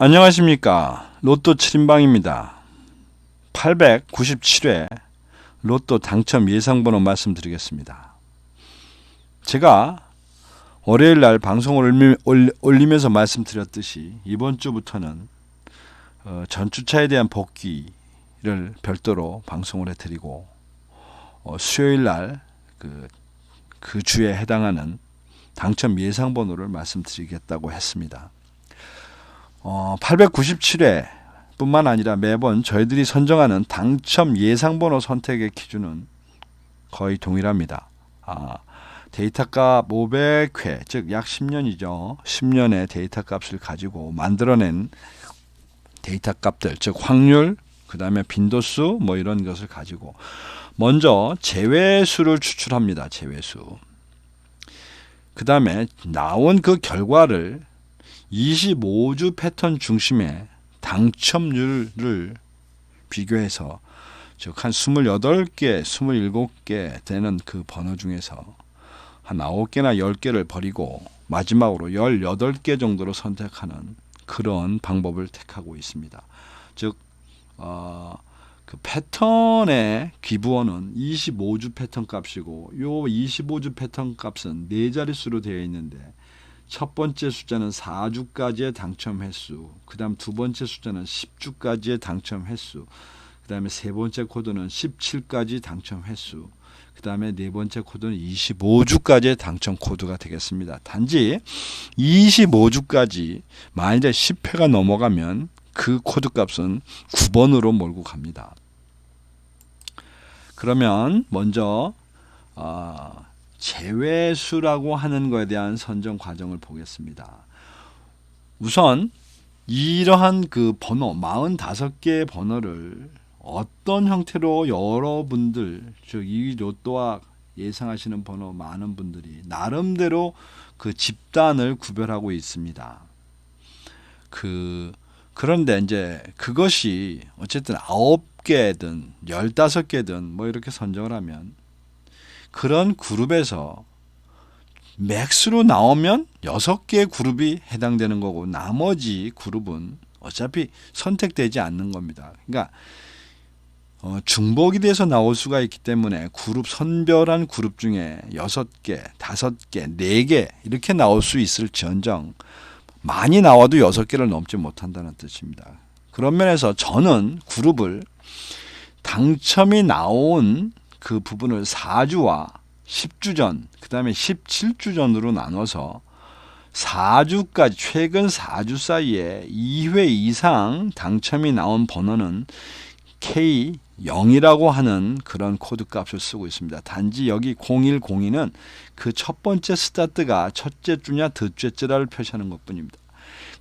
안녕하십니까. 로또 7인방입니다. 897회 로또 당첨 예상번호 말씀드리겠습니다. 제가 월요일날 방송을 올리면서 말씀드렸듯이 이번 주부터는 전주차에 대한 복귀를 별도로 방송을 해드리고 수요일날 그 주에 해당하는 당첨 예상번호를 말씀드리겠다고 했습니다. 897회 뿐만 아니라 매번 저희들이 선정하는 당첨 예상번호 선택의 기준은 거의 동일합니다. 데이터값 500회, 즉 약 10년이죠. 10년의 데이터 값을 가지고 만들어낸 데이터 값들, 즉 확률, 그 다음에 빈도수 뭐 이런 것을 가지고 먼저 제외수를 추출합니다. 제외수. 그 다음에 나온 그 결과를 25주 패턴 중심의 당첨률을 비교해서 즉 한 28개, 27개 되는 그 번호 중에서 한 9개나 10개를 버리고 마지막으로 18개 정도로 선택하는 그런 방법을 택하고 있습니다. 즉 그 패턴의 기부원은 25주 패턴 값이고 요 25주 패턴 값은 4자릿수로 되어 있는데 첫 번째 숫자는 4주까지의 당첨 횟수, 그 다음 두 번째 숫자는 10주까지의 당첨 횟수, 그 다음에 세 번째 코드는 17까지 당첨 횟수, 그 다음에 네 번째 코드는 25주까지의 당첨 코드가 되겠습니다. 단지 25주까지 만일에 10회가 넘어가면 그 코드 값은 9번으로 몰고 갑니다. 그러면 먼저 제외수라고 하는 것에 대한 선정 과정을 보겠습니다. 우선 이러한 그 번호 45개의 번호를 어떤 형태로 여러분들 즉 이 로또와 예상하시는 번호 많은 분들이 나름대로 그 집단을 구별하고 있습니다. 그런데 이제 그것이 어쨌든 9개든 15개든 뭐 이렇게 선정을 하면 그런 그룹에서 맥스로 나오면 6개의 그룹이 해당되는 거고 나머지 그룹은 어차피 선택되지 않는 겁니다. 그러니까 중복이 돼서 나올 수가 있기 때문에 그룹 선별한 그룹 중에 6개, 5개, 4개 이렇게 나올 수 있을지언정 많이 나와도 6개를 넘지 못한다는 뜻입니다. 그런 면에서 저는 그룹을 당첨이 나온 그 부분을 4주와 10주 전, 그 다음에 17주 전으로 나눠서 4주까지 최근 4주 사이에 2회 이상 당첨이 나온 번호는 K0이라고 하는 그런 코드 값을 쓰고 있습니다. 단지 여기 0102는 그 첫 번째 스타트가 첫째 주냐 둘째 주를 표시하는 것뿐입니다.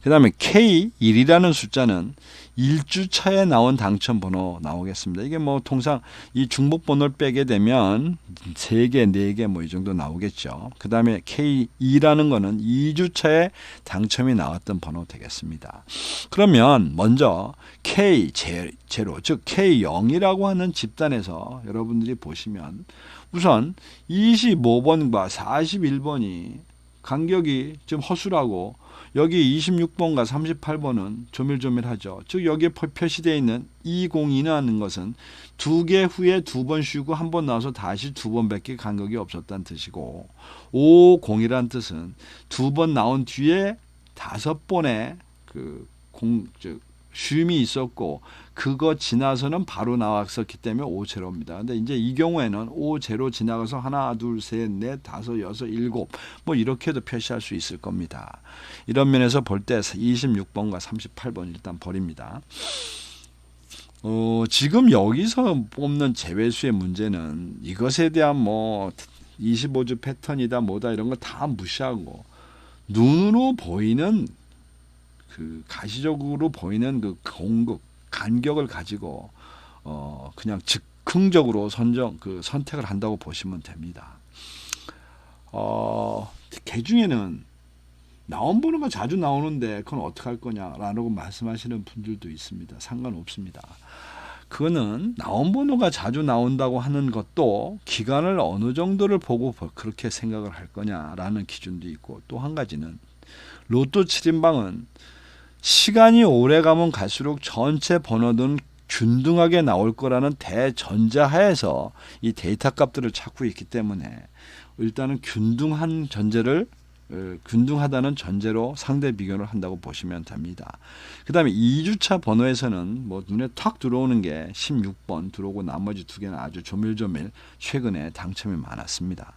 그 다음에 K1이라는 숫자는 1주 차에 나온 당첨 번호 나오겠습니다. 이게 뭐 통상 이 중복 번호를 빼게 되면 3개, 4개 뭐 이 정도 나오겠죠. 그 다음에 K2라는 거는 2주 차에 당첨이 나왔던 번호 되겠습니다. 그러면 먼저 K0, 즉 K0이라고 하는 집단에서 여러분들이 보시면 우선 25번과 41번이 간격이 좀 허술하고 여기 26번과 38번은 조밀조밀하죠. 즉 여기에 표시되어 있는 202라는 것은 2개 후에 2번 쉬고 한 번 나와서 다시 2번밖에 간격이 없었다는 뜻이고 50이라는 뜻은 2번 나온 뒤에 5번의 쉼이 있었고 그거 지나서는 바로 나왔었기 때문에 50입니다. 근데 이제 이 경우에는 50 지나가서 하나, 둘, 셋, 넷, 다섯, 여섯, 일곱 뭐 이렇게도 표시할 수 있을 겁니다. 이런 면에서 볼 때 26번과 38번 일단 버립니다. 지금 여기서 뽑는 제외수의 문제는 이것에 대한 뭐 25주 패턴이다 뭐다 이런 거 다 무시하고 눈으로 보이는 그 가시적으로 보이는 그 공급 간격을 가지고 그냥 즉흥적으로 선택을 한다고 보시면 됩니다. 개 중에는 나온 번호가 자주 나오는데 그건 어떻게 할 거냐라고 말씀하시는 분들도 있습니다. 상관없습니다. 그거는 나온 번호가 자주 나온다고 하는 것도 기간을 어느 정도를 보고 그렇게 생각을 할 거냐라는 기준도 있고 또 한 가지는 로또 7인방은 시간이 오래 가면 갈수록 전체 번호는 균등하게 나올 거라는 대전제하에서 이 데이터 값들을 찾고 있기 때문에 일단은 균등하다는 전제로 상대 비교를 한다고 보시면 됩니다. 그 다음에 2주차 번호에서는 뭐 눈에 탁 들어오는 게 16번 들어오고 나머지 두 개는 아주 조밀조밀 최근에 당첨이 많았습니다.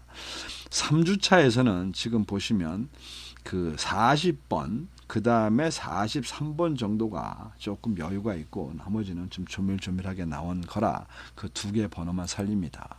3주차에서는 지금 보시면 그 40번 그 다음에 43번 정도가 조금 여유가 있고 나머지는 좀 조밀조밀하게 나온 거라 그 두 개 번호만 살립니다.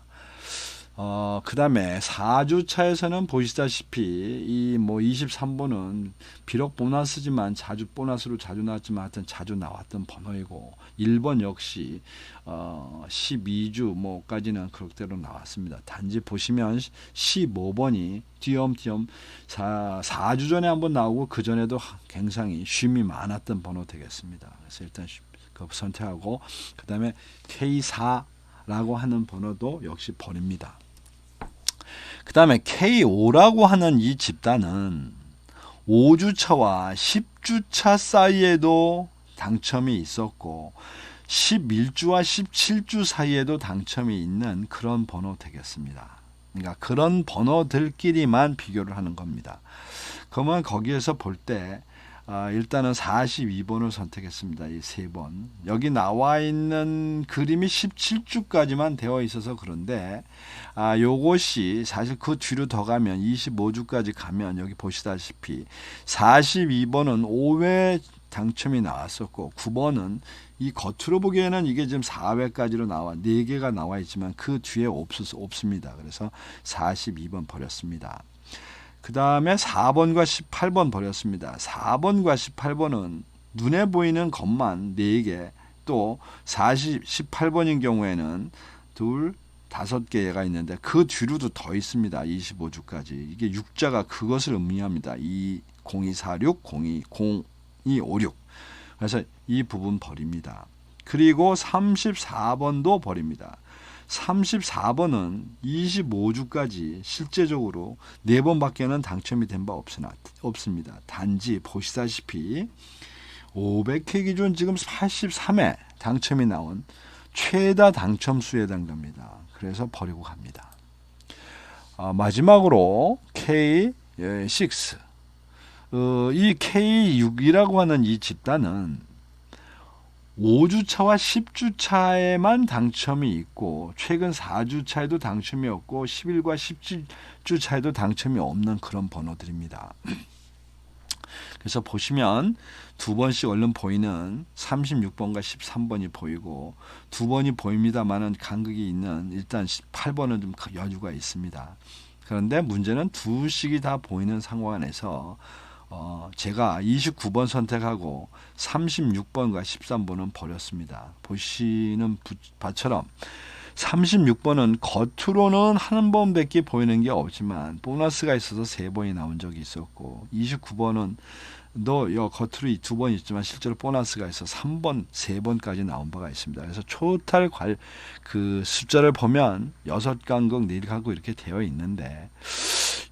그 다음에 4주차에서는 보시다시피 이 뭐 23번은 비록 보너스지만 보너스로 자주 나왔지만 하여튼 자주 나왔던 번호이고 1번 역시 12주 뭐까지는 그렇대로 나왔습니다. 단지 보시면 15번이 띄엄띄엄 4주 전에 한번 나오고 그 전에도 굉장히 쉼이 많았던 번호 되겠습니다. 그래서 일단 그 선택하고 그 다음에 K4라고 하는 번호도 역시 버립니다. 그 다음에 K5라고 하는 이 집단은 5주차와 10주차 사이에도 당첨이 있었고 11주와 17주 사이에도 당첨이 있는 그런 번호 되겠습니다. 그러니까 그런 번호들끼리만 비교를 하는 겁니다. 그러면 거기에서 볼 때 일단은 42번을 선택했습니다. 이 세 번. 여기 나와 있는 그림이 17주까지만 되어 있어서 그런데 요것이 사실 그 뒤로 더 가면 25주까지 가면 여기 보시다시피 42번은 5회 당첨이 나왔었고 9번은 이 겉으로 보기에는 이게 지금 4회까지로 나와 4개가 나와 있지만 그 뒤에 없습니다. 그래서 42번 버렸습니다. 그 다음에 4번과 18번 버렸습니다. 4번과 18번은 눈에 보이는 것만 4개, 또 18번인 경우에는 5개가 있는데 그 뒤로도 더 있습니다. 25주까지. 이게 6자가 그것을 의미합니다. 0246, 0256. 그래서 이 부분 버립니다. 그리고 34번도 버립니다. 34번은 25주까지 실제적으로 4번밖에는 당첨이 된 바 없습니다. 단지 보시다시피 500회 기준 지금 83회 당첨이 나온 최다 당첨수에 해당됩니다. 그래서 버리고 갑니다. 마지막으로 K6 이 K6이라고 하는 이 집단은 5주차와 10주차에만 당첨이 있고 최근 4주차에도 당첨이 없고 11과 17주차에도 당첨이 없는 그런 번호들입니다. 그래서 보시면 두 번씩 얼른 보이는 36번과 13번이 보이고 두 번이 보입니다만은 간극이 있는 일단 18번은 좀 여유가 있습니다. 그런데 문제는 두 식이 다 보이는 상황에서 제가 29번 선택하고 36번과 13번은 버렸습니다. 보시는 바처럼 36번은 겉으로는 한 번밖에 보이는 게 없지만 보너스가 있어서 3번이 나온 적이 있었고 29번은 겉으로 2번 있지만 실제로 보너스가 있어 3번까지 나온 바가 있습니다. 그래서 토탈 그 숫자를 보면 6간극, 4간극 이렇게 되어 있는데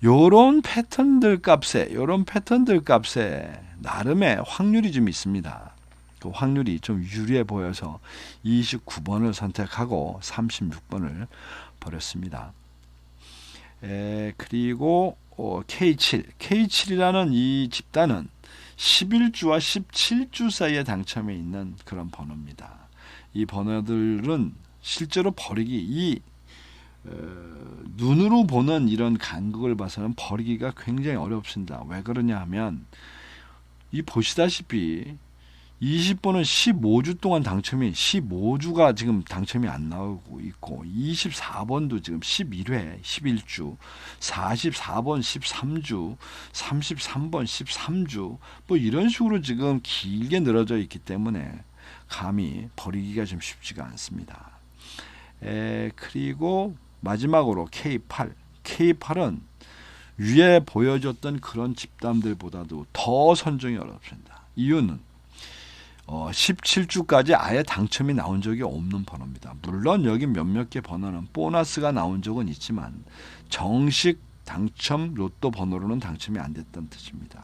요런 패턴들 값에 나름의 확률이 좀 있습니다. 그 확률이 좀 유리해 보여서 29번을 선택하고 36번을 버렸습니다. 그리고 K7이라는 이 집단은 11주와 17주 사이에 당첨이 있는 그런 번호입니다. 이 번호들은 실제로 버리기 눈으로 보는 이런 간극을 봐서는 버리기가 굉장히 어렵습니다. 왜 그러냐 하면 이 보시다시피 20번은 15주 동안 15주가 지금 당첨이 안 나오고 있고 24번도 지금 11회 11주 44번 13주 33번 13주 뭐 이런 식으로 지금 길게 늘어져 있기 때문에 감히 버리기가 좀 쉽지가 않습니다. 그리고 마지막으로 K8은 위에 보여줬던 그런 집단들보다도 더 선정이 어렵습니다. 이유는 17주까지 아예 당첨이 나온 적이 없는 번호입니다. 물론 여기 몇몇 개 번호는 보너스가 나온 적은 있지만 정식 당첨 로또 번호로는 당첨이 안 됐던 뜻입니다.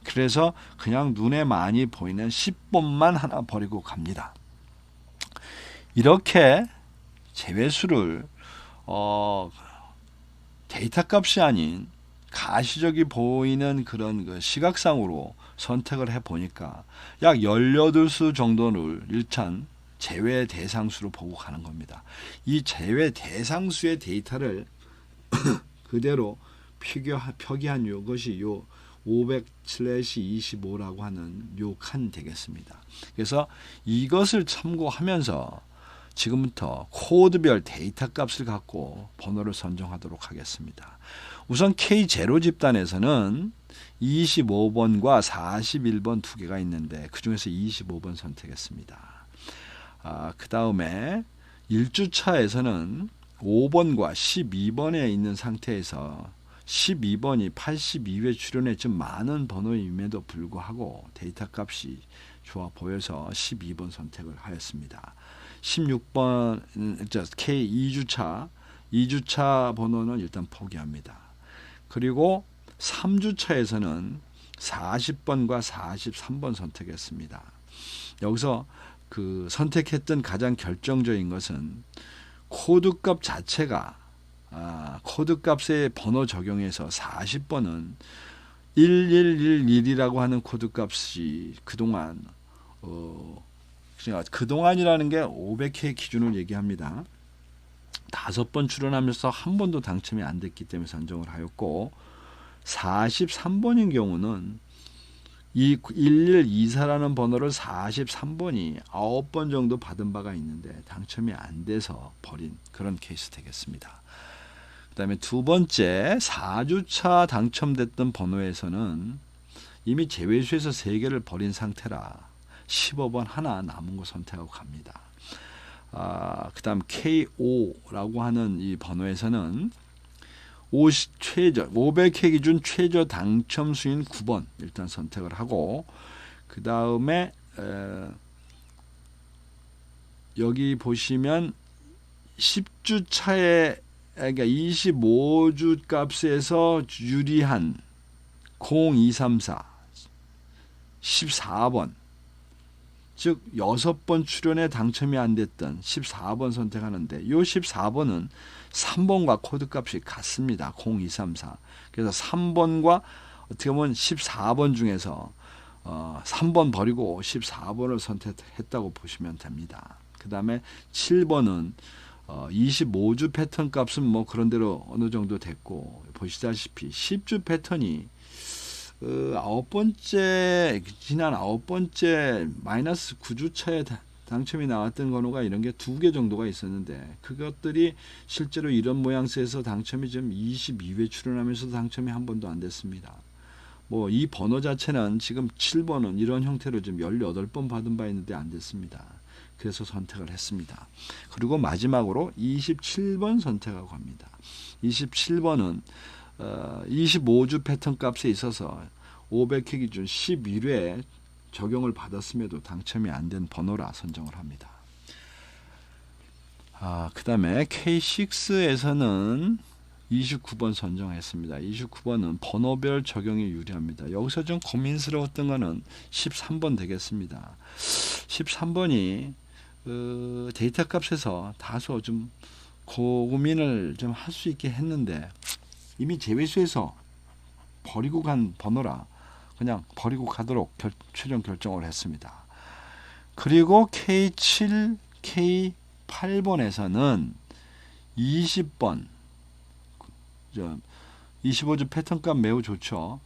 그래서 그냥 눈에 많이 보이는 10번만 하나 버리고 갑니다. 이렇게 제외수를 데이터 값이 아닌 가시적이 보이는 그런 그 시각상으로 선택을 해 보니까 약 18수 정도를 일단 제외 대상수로 보고 가는 겁니다. 이 제외 대상수의 데이터를 그대로 표기한 이것이 요 500/25라고 하는 요 칸 되겠습니다. 그래서 이것을 참고하면서 지금부터 코드별 데이터 값을 갖고 번호를 선정하도록 하겠습니다. 우선 K0 집단에서는 25번과 41번 두 개가 있는데 그 중에서 25번 선택했습니다. 그 다음에 1주차에서는 5번과 12번에 있는 상태에서 12번이 82회 출연에 좀 많은 번호임에도 불구하고 데이터 값이 좋아 보여서 12번 선택을 하였습니다. 16번 K2주차 2주차 번호는 일단 포기합니다. 그리고 3주차에서는 40번과 43번 선택했습니다. 여기서 그 선택했던 가장 결정적인 것은 코드값 자체가 코드값의 번호 적용해서 40번은 1111이라고 하는 코드값이 그동안이라는 게 500회 기준을 얘기합니다. 5번 출연하면서 한 번도 당첨이 안 됐기 때문에 선정을 하였고 43번인 경우는 이 1124라는 번호를 43번이 9번 정도 받은 바가 있는데 당첨이 안 돼서 버린 그런 케이스 되겠습니다. 그 다음에 두 번째 4주차 당첨됐던 번호에서는 이미 제외수에서 3개를 버린 상태라 15번 하나 남은 거 선택하고 갑니다. 그 다음 K5라고 하는 이 번호에서는 500회 기준 최저 당첨수인 9번 일단 선택을 하고 그 다음에 여기 보시면 10주 차에 그러니까 25주 값에서 유리한 0234 14번 즉 6번 출연에 당첨이 안 됐던 14번 선택하는데 이 14번은 3번과 코드값이 같습니다. 0234. 그래서 3번과 어떻게 보면 14번 중에서 3번 버리고 14번을 선택했다고 보시면 됩니다. 그 다음에 7번은 25주 패턴 값은 뭐 그런대로 어느 정도 됐고 보시다시피 10주 패턴이 지난 9번째 마이너스 9주차에 당첨이 나왔던 번호가 이런 게 2개 정도가 있었는데 그것들이 실제로 이런 모양새에서 당첨이 좀 22회 출연하면서도 당첨이 한 번도 안 됐습니다. 뭐 이 번호 자체는 지금 7번은 이런 형태로 좀 18번 받은 바 있는데 안 됐습니다. 그래서 선택을 했습니다. 그리고 마지막으로 27번 선택하고 갑니다. 27번은 25주 패턴 값에 있어서 500회 기준 11회 적용을 받았음에도 당첨이 안 된 번호라 선정을 합니다. 그 다음에 K6에서는 29번 선정했습니다. 29번은 번호별 적용이 유리합니다. 여기서 좀 고민스러웠던 거는 13번 되겠습니다. 13번이 데이터 값에서 다소 좀 고민을 좀 할 수 있게 했는데 이미 제외수에서 버리고 간 번호라 그냥 버리고 가도록 최종 결정을 했습니다. 그리고 K7, K8번에서는 20번 25주 패턴값 매우 좋죠.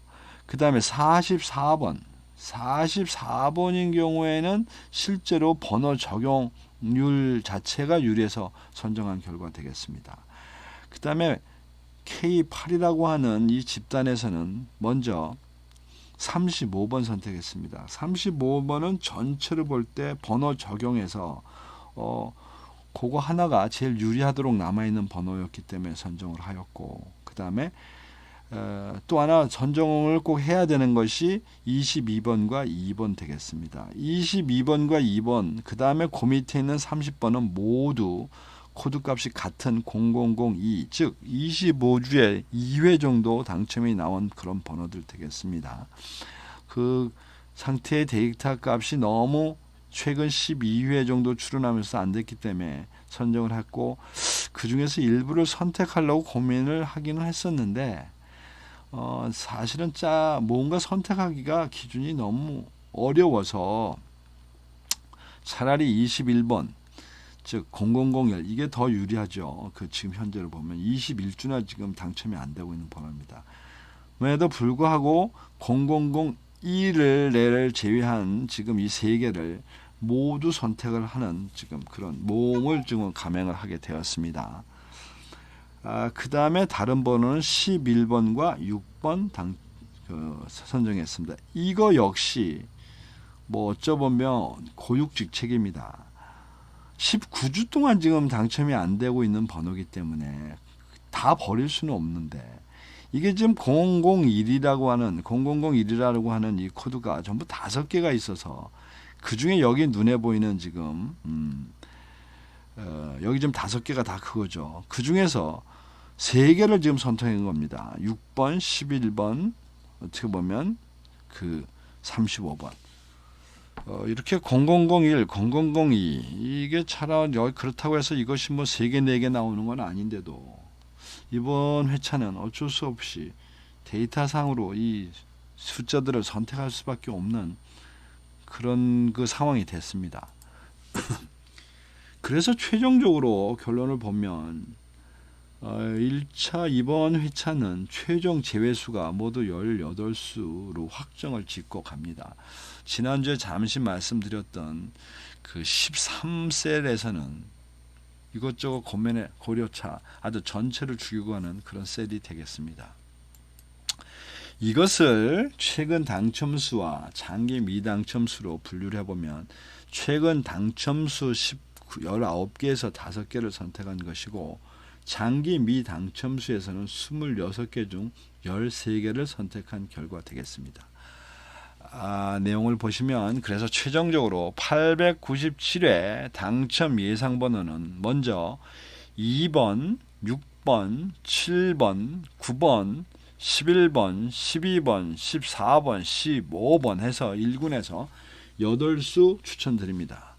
그 다음에 44번인 경우에는 실제로 번호 적용률 자체가 유리해서 선정한 결과 되겠습니다. 그 다음에 K8이라고 하는 이 집단에서는 먼저 35번 선택했습니다. 35번은 전체를 볼 때 번호 적용해서 그거 하나가 제일 유리하도록 남아있는 번호였기 때문에 선정을 하였고 그 다음에 또 하나 선정을 꼭 해야 되는 것이 22번과 2번 되겠습니다. 22번과 2번 그 다음에 그 밑에 있는 30번은 모두 코드값이 같은 0002, 즉 25주에 2회 정도 당첨이 나온 그런 번호들 되겠습니다. 그 상태의 데이터 값이 너무 최근 12회 정도 출현하면서 안 됐기 때문에 선정을 했고, 그 중에서 일부를 선택하려고 고민을 하기는 했었는데 사실은 뭔가 선택하기가 기준이 너무 어려워서 차라리 21번 즉 0001 이게 더 유리하죠. 그 지금 현재로 보면 21주나 지금 당첨이 안 되고 있는 번호입니다. 그에도 불구하고 0001을 제외한 지금 이 세 개를 모두 선택을 하는 지금 그런 모험을 지금 감행을 하게 되었습니다. 그 다음에 다른 번호는 11번과 6번 선정했습니다. 이거 역시 뭐 어쩌보면 고육직책입니다. 19주 동안 지금 당첨이 안 되고 있는 번호이기 때문에 다 버릴 수는 없는데, 이게 지금 0001이라고 하는 이 코드가 전부 5개가 있어서 그 중에 여기 눈에 보이는 지금 여기 지금 5개가 다 그거죠. 그 중에서 3개를 지금 선택한 겁니다. 6번, 11번, 어떻게 보면 그 35번. 이렇게 0001, 0002 이게 차라리 그렇다고 해서 이것이 뭐 3개, 4개 나오는 건 아닌데도 이번 회차는 어쩔 수 없이 데이터상으로 이 숫자들을 선택할 수밖에 없는 그런 그 상황이 됐습니다. 그래서 최종적으로 결론을 보면 1차 이번 회차는 최종 제외수가 모두 18수로 확정을 짓고 갑니다. 지난주에 잠시 말씀드렸던 그 13셀에서는 이것저것 고려차 아주 전체를 죽이고 가는 그런 셀이 되겠습니다. 이것을 최근 당첨수와 장기 미당첨수로 분류를 해보면 최근 당첨수 19개에서 5개를 선택한 것이고, 장기 미당첨수에서는 26개 중 13개를 선택한 결과 되겠습니다. 내용을 보시면 그래서 최종적으로 897회 당첨 예상번호는 먼저 2번, 6번, 7번, 9번, 11번, 12번, 14번, 15번 해서 1군에서 8수 추천드립니다.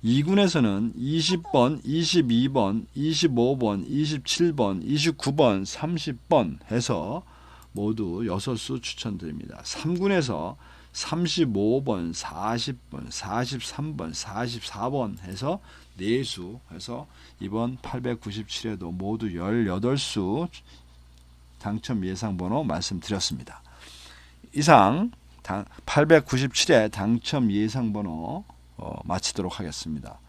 2군에서는 20번, 22번, 25번, 27번, 29번, 30번 해서 모두 6수 추천드립니다. 3군에서 35번, 40번, 43번, 44번 해서 4수 해서 이번 897회도 모두 18수 당첨 예상번호 말씀드렸습니다. 이상 897회 당첨 예상번호 마치도록 하겠습니다.